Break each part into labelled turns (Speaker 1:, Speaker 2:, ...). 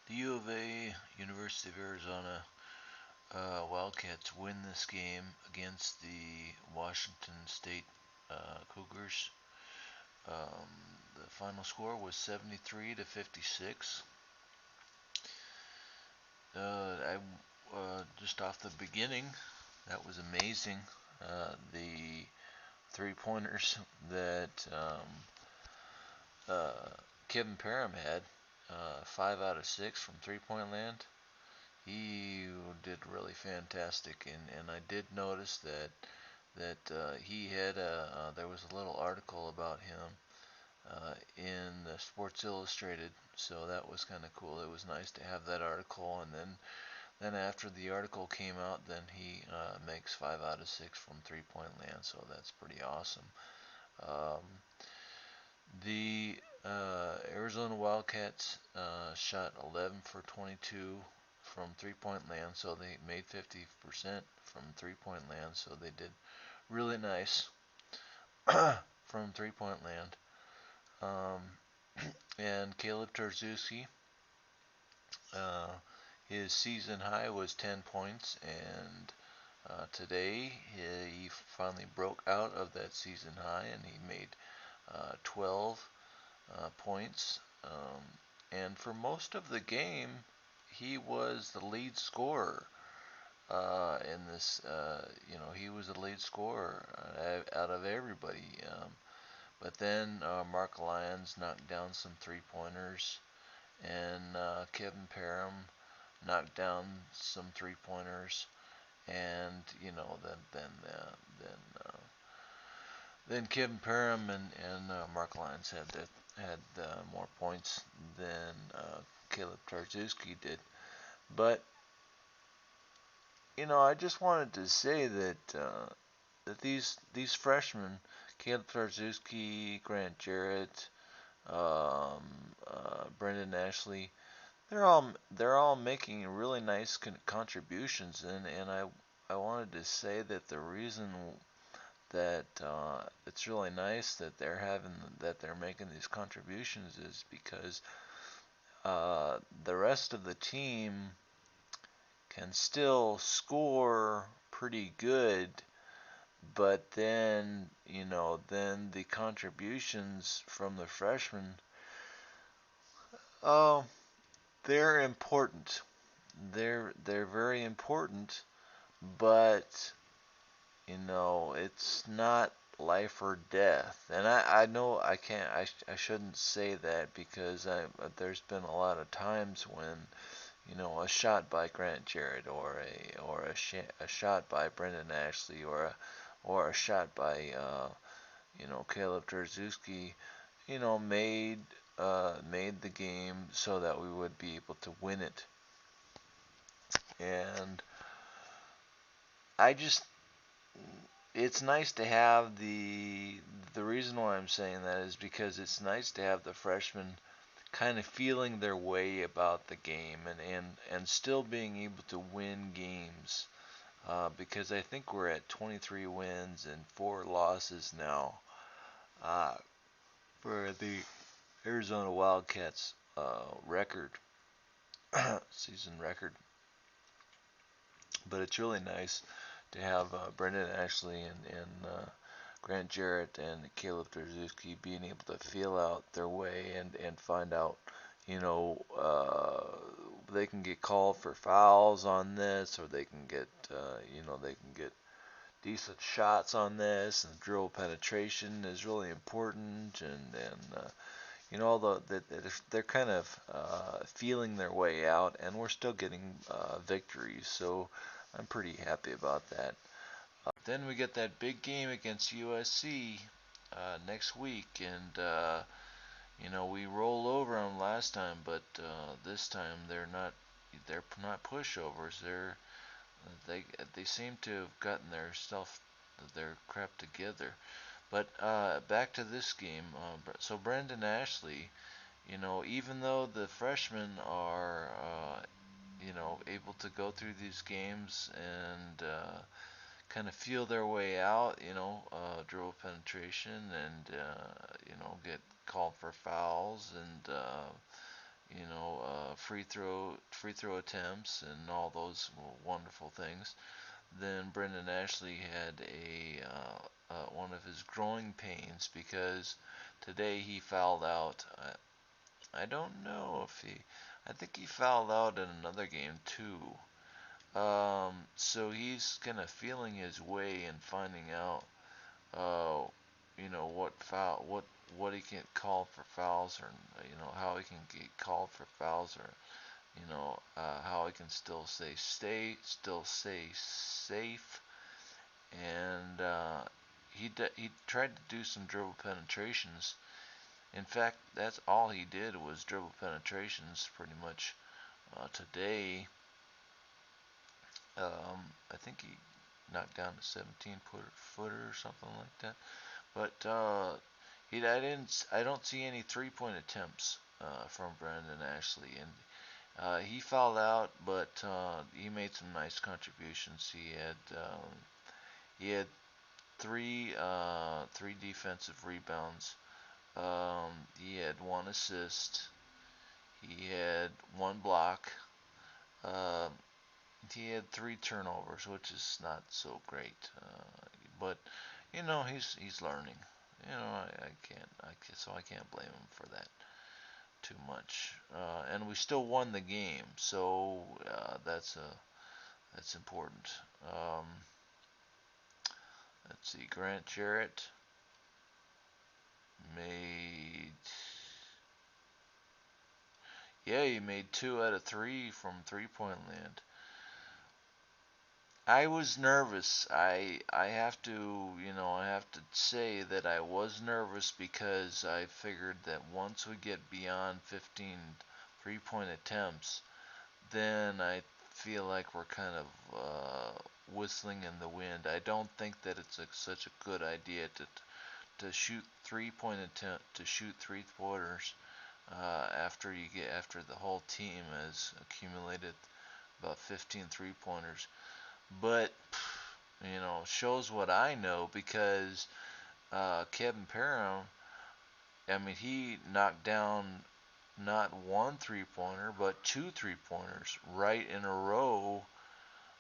Speaker 1: The U of A, University of Arizona Wildcats win this game against the Washington State Cougars. Um, the final score was 73 to 56. Just off the beginning, that was amazing. The three pointers that uh, Kevin Parham had, 5 out of 6 from 3 point land. He did really fantastic, and I did notice that he had there was a little article about him in the Sports Illustrated, so that was kind of cool. It was nice to have that article, and then after the article came out, then he makes 5 out of 6 from 3 point land, so that's pretty awesome. Um, the Arizona Wildcats shot 11 for 22 from 3 point land, so they made 50% from 3 point land, so they did really nice from 3 point land. Um, and Caleb Tarczewski, uh, his season high was 10 points, and today he finally broke out of that season high and he made 12 points. And for most of the game, he was the lead scorer in this. He was the lead scorer out of everybody. But then Mark Lyons knocked down some three pointers, and Kevin Parham knocked down some three pointers, and then Kevin Parham and Mark Lyons had more points than Caleb Tarczewski did. But I just wanted to say that these freshmen, Caleb Tarczewski, Grant Jarrett, um, Brendan Ashley, they're all making really nice contributions, and I wanted to say that the reason that it's really nice that they're making these contributions is because the rest of the team can still score pretty good, but then the contributions from the freshmen, oh, they're important. They're very important, but it's not life or death. And I know I can't, I shouldn't say that because there's been a lot of times when, a shot by Grant Jarrett or a shot by Brendan Ashley or a shot by, Caleb Drzezinski, made the game so that we would be able to win it. And I just it's nice to have the reason why I'm saying that is because it's nice to have the freshmen kind of feeling their way about the game and still being able to win games, because I think we're at 23 wins and 4 losses now uh, for the Arizona Wildcats record season record. But it's really nice to have Brendan Ashley and Grant Jarrett and Caleb Drzezinski being able to feel out their way and find out, they can get called for fouls on this, or they can get decent shots on this, and dribble penetration is really important, and although they're kind of feeling their way out, and we're still getting victories, so I'm pretty happy about that. Then we get that big game against USC next week, and we rolled over them last time, but this time they're not pushovers. They they seem to have gotten their crap together. But back to this game. So Brendan Ashley, even though the freshmen are, able to go through these games and kind of feel their way out, dribble penetration and, get called for fouls and, free throw attempts and all those wonderful things. Then Brendan Ashley had one of his growing pains because today he fouled out. I don't know if I think he fouled out in another game too. So he's kind of feeling his way and finding out, uh, what he can call for fouls, or how he can get called for fouls, or how he can still stay safe. And he tried to do some dribble penetrations. In fact, that's all he did was dribble penetrations pretty much today. I think he knocked down a 17-footer or something like that. But I don't see any three-point attempts from Brandon Ashley, and he fouled out, but he made some nice contributions. He had three defensive rebounds. He had one assist. He had one block. Uh, he had three turnovers, which is not so great. But he's learning. I can't blame him for that too much. And we still won the game, so that's important. Um, let's see, Grant Jarrett made he made 2 out of 3 from 3-point land. I was nervous. I have to say that I was nervous because I figured that once we get beyond 15 3-point attempts, then I feel like we're kind of whistling in the wind. I don't think that it's such a good idea to shoot 3-point attempt to shoot 3-pointers after the whole team has accumulated about 15 3-pointers. But shows what I know, because Kevin Parham, I mean, he knocked down not one 3-pointer but 2 3-pointers right in a row.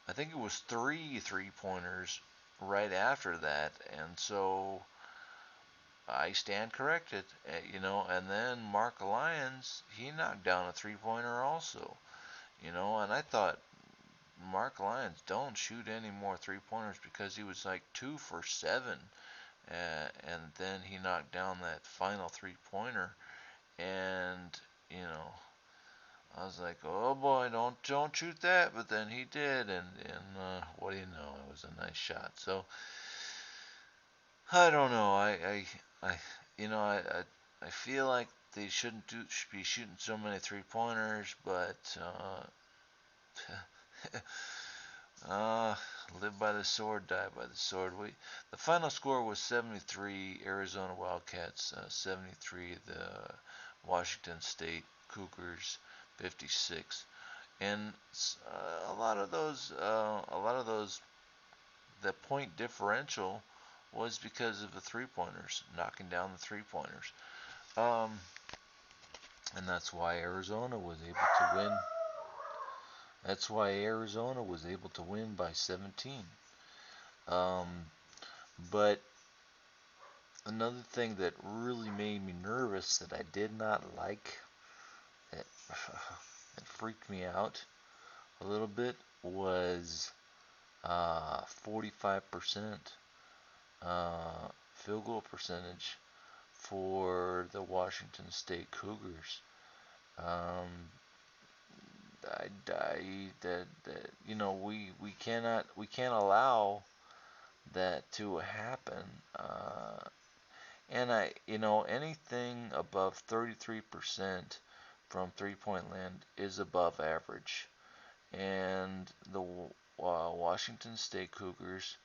Speaker 1: I think it was 3 3-pointers right after that, and so I stand corrected. And then Mark Lyons, he knocked down a 3-pointer also. And I thought, Mark Lyons, don't shoot any more 3-pointers, because he was like 2 for 7, and then he knocked down that final 3-pointer, and I was like, oh boy, don't shoot that, but then he did, and what do you know, it was a nice shot. So I don't know, I I feel like they should be shooting so many 3-pointers, but Uh, live by the sword, die by the sword. The final score was 73 Arizona Wildcats, 73 the Washington State Cougars, 56. And a lot of those, the point differential was because of the 3-pointers, knocking down the 3-pointers. And that's why Arizona was able to win. That's why Arizona was able to win by 17. But another thing that really made me nervous, that I did not like, that, that freaked me out a little bit, was 45% field goal percentage for the Washington State Cougars. We can't allow that to happen. And anything above 33% from 3-point land is above average. And the Washington State Cougars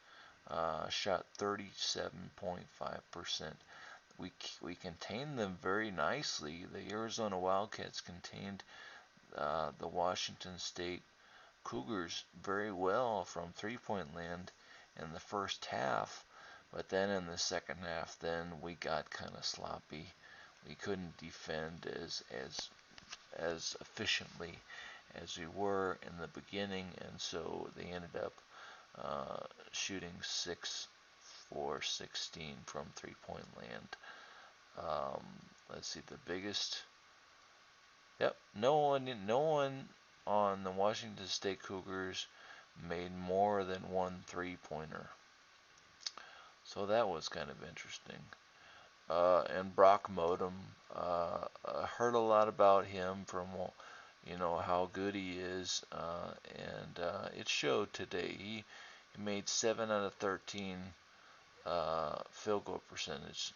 Speaker 1: shot 37.5%. We contained them very nicely. The Arizona Wildcats contained the Washington State Cougars very well from 3-point land in the first half, but then in the second half, then we got kind of sloppy. We couldn't defend as efficiently as we were in the beginning, and so they ended up shooting 6 for 16 from 3-point land. Let's see, the biggest. Yep, no one on the Washington State Cougars made more than one three-pointer. So that was kind of interesting. And Brock Modem, heard a lot about him from, how good he is, and it showed today. He made 7 out of 13 field goal percentage,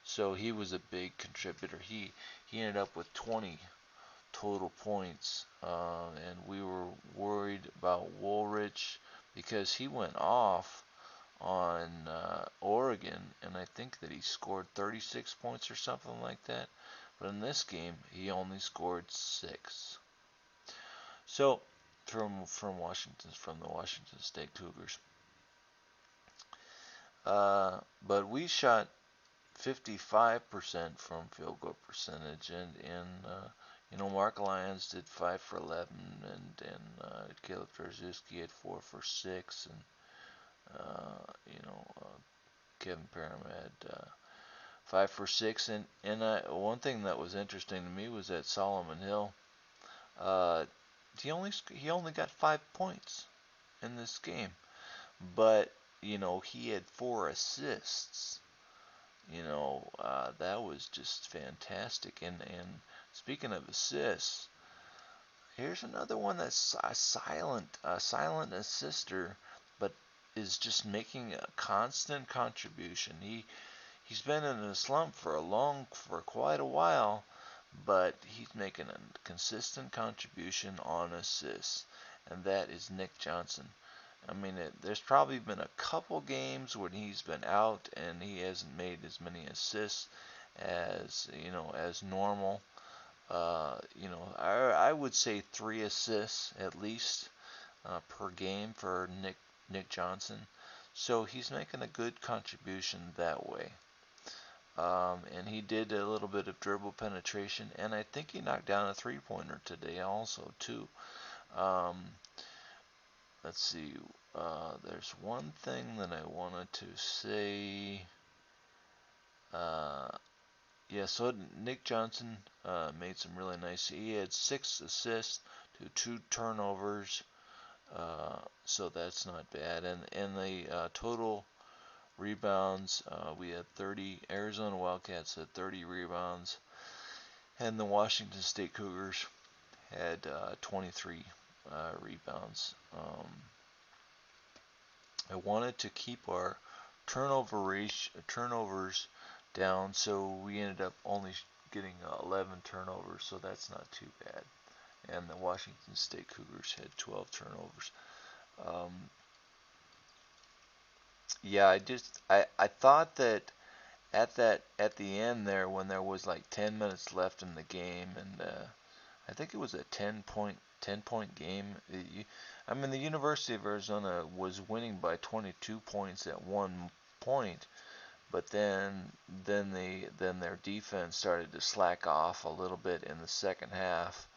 Speaker 1: so he was a big contributor. He ended up with 20 total points, and we were worried about Woolrich because he went off on Oregon, and I think that he scored 36 points or something like that. But in this game, he only scored 6. So from the Washington State Cougars, but we shot 55% from field goal percentage, and Mark Lyons did 5 for 11, and Caleb Trojans had 4 for 6, and Kevin Parham had 5 for 6, and one thing that was interesting to me was that Solomon Hill, he only got 5 points in this game, but he had 4 assists. That was just fantastic. And speaking of assists, here's another one that's a silent assister, but is just making a constant contribution. He's been in a slump for quite a while, but he's making a consistent contribution on assists, and that is Nick Johnson. I mean, there's probably been a couple games when he's been out and he hasn't made as many assists as normal. I would say 3 assists at least per game for Nick Johnson. So he's making a good contribution that way. And he did a little bit of dribble penetration, and I think he knocked down a 3-pointer today also too. Let's see. There's one thing that I wanted to say. So Nick Johnson made some really nice. He had 6 assists to 2 turnovers, so that's not bad. And the total rebounds, we had 30. Arizona Wildcats had 30 rebounds, and the Washington State Cougars had 23 rebounds. I wanted to keep our turnovers down, so we ended up only getting 11 turnovers, so that's not too bad. And the Washington State Cougars had 12 turnovers. I thought that at the end there, when there was like 10 minutes left in the game, and I think it was a 10-point game. The University of Arizona was winning by 22 points at one point, but then their defense started to slack off a little bit in the second half.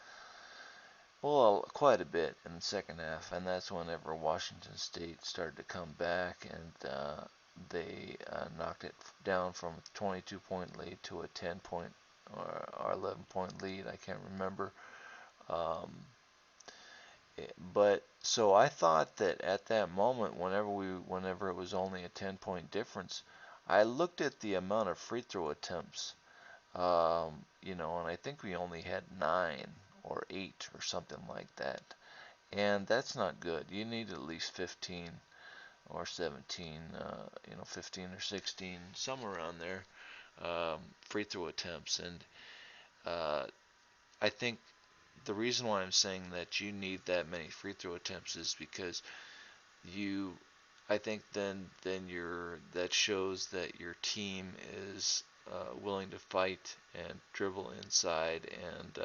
Speaker 1: Well, quite a bit in the second half, and that's whenever Washington State started to come back, and they knocked it down from a 22-point lead to a 10-point or 11-point lead. I can't remember. But so I thought that at that moment, whenever it was only a 10-point difference, I looked at the amount of free throw attempts, and I think we only had 9 or 8 or something like that, and that's not good. You need at least 15 or 17, 15 or 16, somewhere around there, free throw attempts, and I think the reason why I'm saying that you need that many free throw attempts is because I think then that shows that your team is willing to fight and dribble inside, and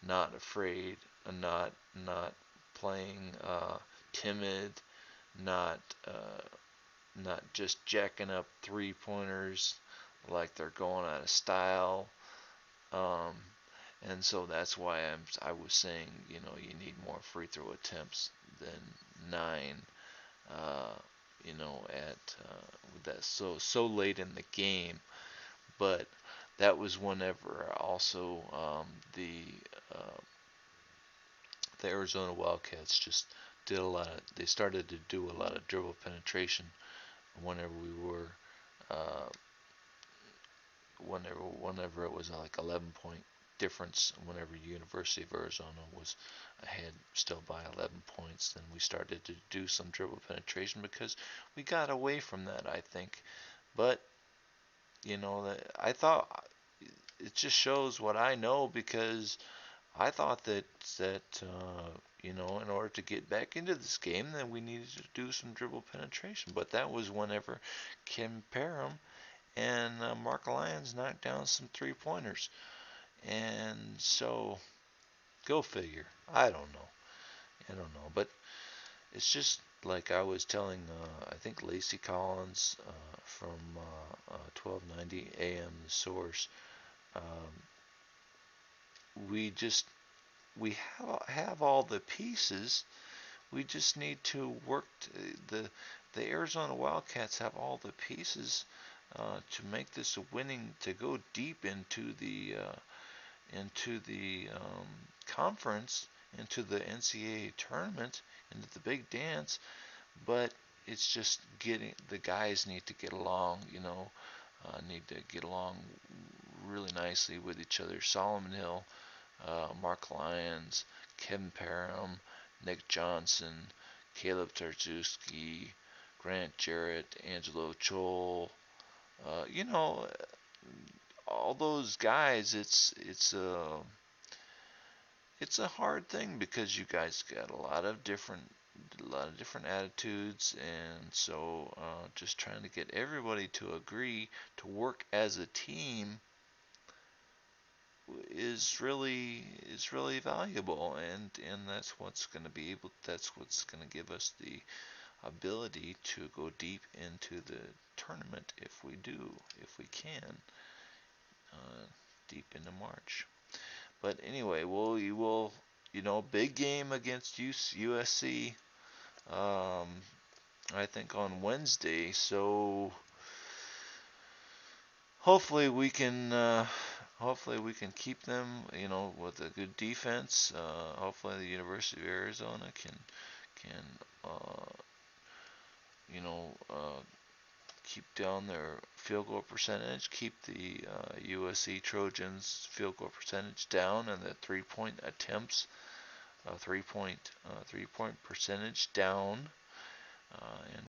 Speaker 1: not afraid, and not playing timid, not just jacking up 3-pointers like they're going out of style. And so that's why I was saying, you need more free throw attempts than 9. Uh, at that so late in the game. But that was whenever also uh, the Arizona Wildcats just did a lot of. They started to do a lot of dribble penetration whenever we were uh, whenever it was like 11 point difference. Whenever University of Arizona was ahead still by 11 points, then we started to do some dribble penetration because we got away from that, I think. But that I thought it just shows what I know, because I thought that in order to get back into this game, then we needed to do some dribble penetration. But that was whenever Kim Parham and Mark Lyons knocked down some 3-pointers. And so, go figure. I don't know. But it's just like I was telling, I think Lacey Collins from 1290 AM The Source. Um, we just we have all the pieces. We just need to work. The Arizona Wildcats have all the pieces to make this a winning, to go deep into the conference, into the NCAA tournament, into the big dance. But it's just the guys need to get along. Need to get along really nicely with each other. Solomon Hill, Mark Lyons, Kevin Parham, Nick Johnson, Caleb Tarczewski, Grant Jarrett, Angelo Chol. You know, all those guys. It's a hard thing because you guys got a lot of different attitudes, and so just trying to get everybody to agree to work as a team is really valuable, and that's what's going to give us the ability to go deep into the tournament, if we can uh, deep into March. But anyway, we will, big game against USC, I think on Wednesday. So hopefully we can keep them, with a good defense. Hopefully the University of Arizona can uh, you know uh, keep down their field goal percentage, keep the USC Trojans field goal percentage down, and the three-point attempts, three-point percentage down, and